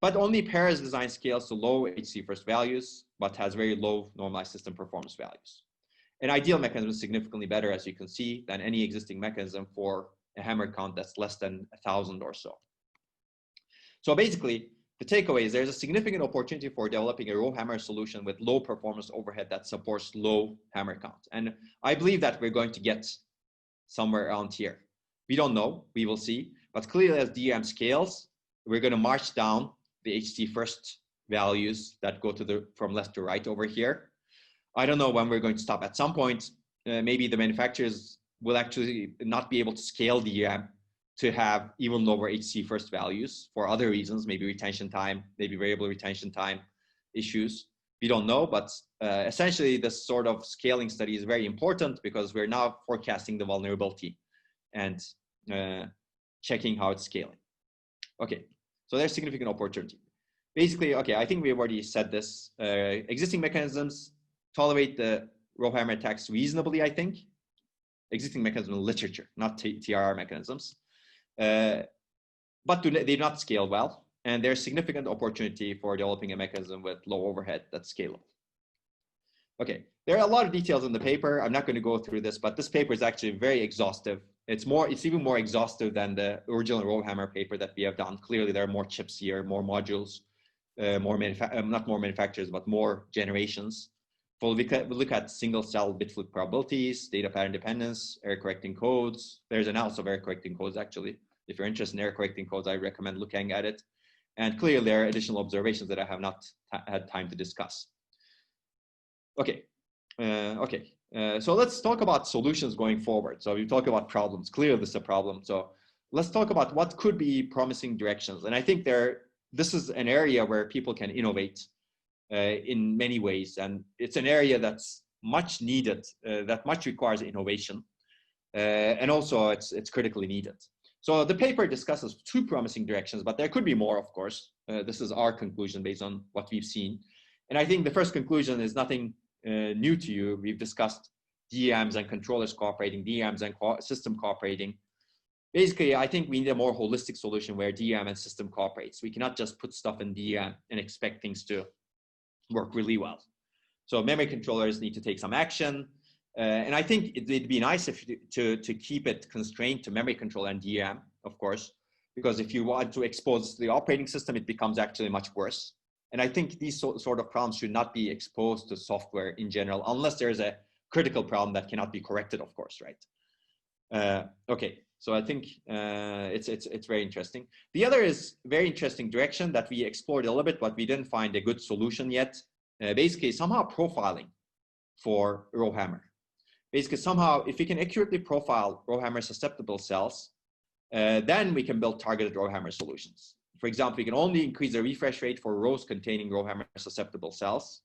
But only Pera's design scales to low HC first values, but has very low normalized system performance values. An ideal mechanism is significantly better, as you can see, than any existing mechanism for a hammer count that's less than 1,000 or so. So basically, the takeaway is there's a significant opportunity for developing a RowHammer solution with low performance overhead that supports low hammer count. And I believe that we're going to get somewhere around here. We don't know, we will see. But clearly as DRAM scales, we're going to march down the HT first values that go to from left to right over here. I don't know when we're going to stop. At some point, maybe the manufacturers will actually not be able to scale DRAM to have even lower HC first values for other reasons, maybe retention time, maybe variable retention time issues. We don't know, but essentially this sort of scaling study is very important because we're now forecasting the vulnerability and checking how it's scaling. Okay, so there's significant opportunity. Basically, okay, I think we've already said this. Existing mechanisms tolerate the RowHammer attacks reasonably, I think. Existing mechanism literature, not TRR mechanisms. But they do not scale well, and there's significant opportunity for developing a mechanism with low overhead that's scalable. Okay, there are a lot of details in the paper. I'm not going to go through this, but this paper is actually very exhaustive. It's even more exhaustive than the original RowHammer paper that we have done. Clearly, there are more chips here, more modules, not more manufacturers, but more generations. We'll look at single cell bit flip probabilities, data pattern dependence, error correcting codes. There's an analysis of error correcting codes, actually. If you're interested in error correcting codes, I recommend looking at it. And clearly, there are additional observations that I have not had time to discuss. Okay, so let's talk about solutions going forward. So we talk about problems. Clearly, this is a problem. So let's talk about what could be promising directions. And I think this is an area where people can innovate in many ways, and it's an area that's much needed, that much requires innovation, and also it's critically needed. So the paper discusses two promising directions, but there could be more, of course. This is our conclusion based on what we've seen, and I think the first conclusion is nothing new to you. We've discussed DRAMs and controllers cooperating, DRAMs and system cooperating. Basically, I think we need a more holistic solution where DRAM and system cooperates. We cannot just put stuff in DRAM and expect things to work really well. So memory controllers need to take some action. And I think it'd be nice to keep it constrained to memory controller and DRAM, of course, because if you want to expose the operating system, it becomes actually much worse. And I think these sort of problems should not be exposed to software in general, unless there's a critical problem that cannot be corrected, of course, right? Okay, so I think it's very interesting. The other is very interesting direction that we explored a little bit, but we didn't find a good solution yet. Basically, somehow profiling for RowHammer. Basically, somehow, if we can accurately profile RowHammer susceptible cells, then we can build targeted RowHammer solutions. For example, we can only increase the refresh rate for rows containing RowHammer susceptible cells.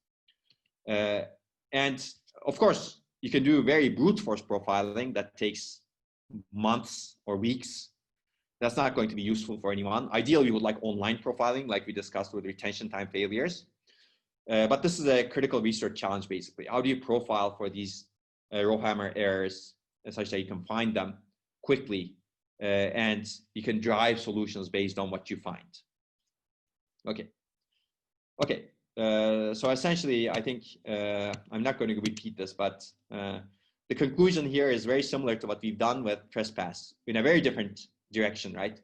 And of course, you can do very brute force profiling that takes months or weeks. That's not going to be useful for anyone. Ideally, we would like online profiling, like we discussed with retention time failures. But this is a critical research challenge, basically. How do you profile for these RowHammer errors such that you can find them quickly and you can drive solutions based on what you find? Okay. So essentially, I think I'm not going to repeat this, but the conclusion here is very similar to what we've done with trespass in a very different direction, right?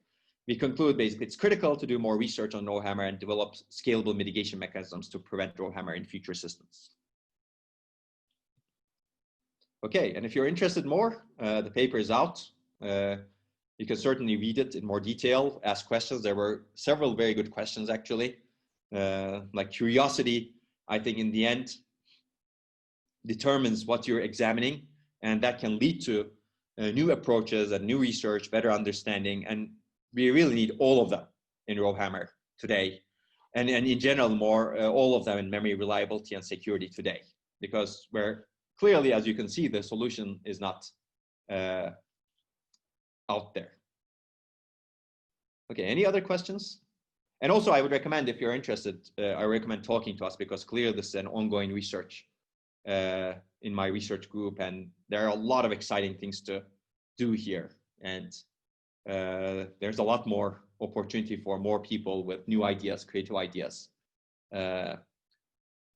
We conclude basically it's critical to do more research on RowHammer and develop scalable mitigation mechanisms to prevent RowHammer in future systems. Okay, and if you're interested more, the paper is out. You can certainly read it in more detail, ask questions. There were several very good questions, actually. Like curiosity, I think in the end, determines what you're examining, and that can lead to new approaches and new research, better understanding, and we really need all of them in RowHammer today, and in general more all of them in memory reliability and security today, because we're clearly, as you can see, the solution is not out there. Okay, any other questions? And also I would recommend, if you're interested, I recommend talking to us, because clearly this is an ongoing research in my research group, and there are a lot of exciting things to do here, and there's a lot more opportunity for more people with new ideas, creative ideas.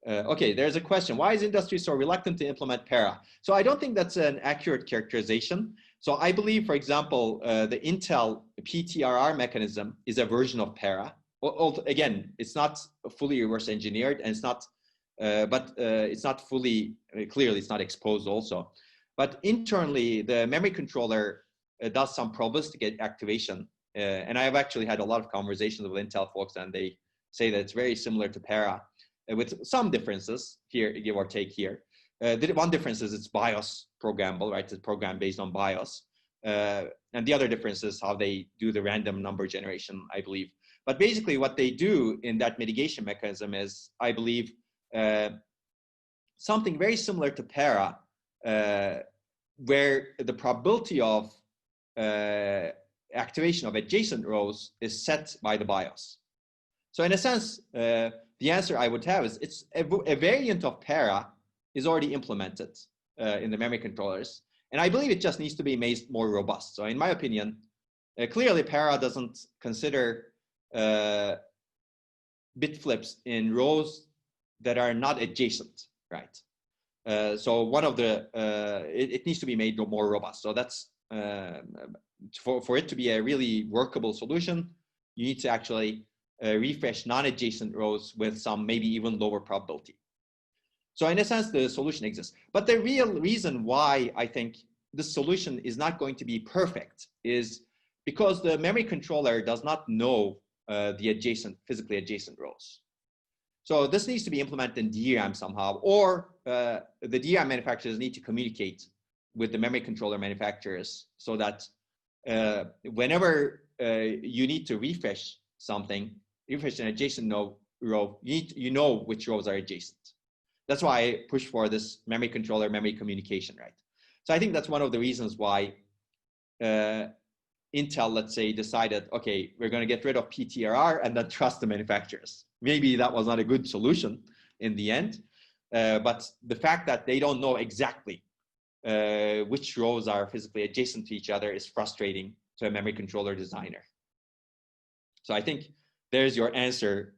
Okay, there's a question. Why is industry so reluctant to implement Pera? So I don't think that's an accurate characterization. So I believe, for example, the Intel PTRR mechanism is a version of Pera. Again, it's not fully reverse engineered, and it's not, it's not fully, clearly it's not exposed also. But internally, the memory controller does some probabilistic activation. And I've actually had a lot of conversations with Intel folks, and they say that it's very similar to Pera, with some differences here, give or take here. The one difference is it's BIOS programmable, right? It's a program based on BIOS. And the other difference is how they do the random number generation, I believe. But basically what they do in that mitigation mechanism is, I believe, something very similar to Pera, where the probability of activation of adjacent rows is set by the BIOS. So in a sense, the answer I would have is it's a variant of Pera is already implemented in the memory controllers. And I believe it just needs to be made more robust. So in my opinion, clearly Pera doesn't consider bit flips in rows that are not adjacent, right? So one of the, it needs to be made more robust. So that's, for it to be a really workable solution, you need to actually refresh non-adjacent rows with some maybe even lower probability. So in a sense, the solution exists. But the real reason why I think this solution is not going to be perfect is because the memory controller does not know the physically adjacent rows. So this needs to be implemented in DRAM somehow, or the DRAM manufacturers need to communicate with the memory controller manufacturers so that whenever you need to refresh something, refresh an adjacent row, you know which rows are adjacent. That's why I push for this memory controller, memory communication, right? So I think that's one of the reasons why Intel, let's say, decided, okay, we're going to get rid of PTRR and then trust the manufacturers. Maybe that was not a good solution in the end, but the fact that they don't know exactly which rows are physically adjacent to each other is frustrating to a memory controller designer. So I think there's your answer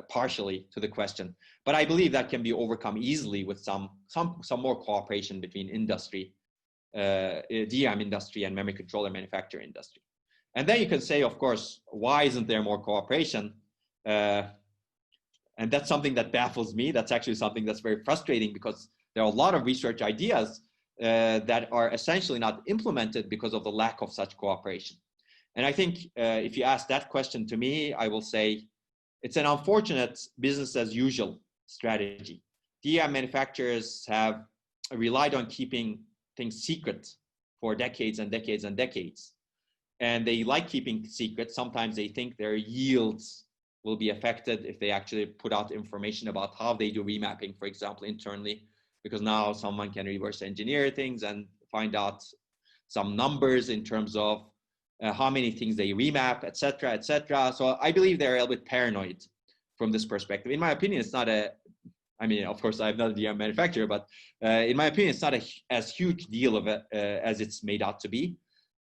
partially to the question, but I believe that can be overcome easily with some more cooperation between industry, DRAM industry and memory controller manufacturer industry. And then you can say, of course, why isn't there more cooperation? And that's something that baffles me. That's actually something that's very frustrating, because there are a lot of research ideas that are essentially not implemented because of the lack of such cooperation. And I think if you ask that question to me, I will say it's an unfortunate business as usual strategy. DRAM manufacturers have relied on keeping things secret for decades and decades and decades. And they like keeping secret. Sometimes they think their yields will be affected if they actually put out information about how they do remapping, for example, internally, because now someone can reverse engineer things and find out some numbers in terms of how many things they remap, et cetera, et cetera. So I believe they're a little bit paranoid from this perspective. In my opinion, it's not I mean, of course, I'm not a DRAM manufacturer, but in my opinion, it's not as huge deal of it as it's made out to be.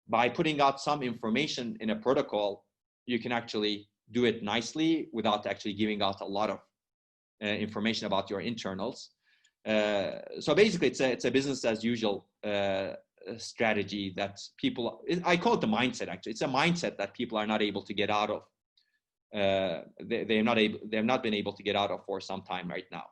By putting out some information in a protocol, you can actually do it nicely without actually giving out a lot of information about your internals. So basically, it's a business as usual strategy that people, I call it the mindset. Actually, it's a mindset that people are not able to get out of. They have not been able to get out of for some time right now.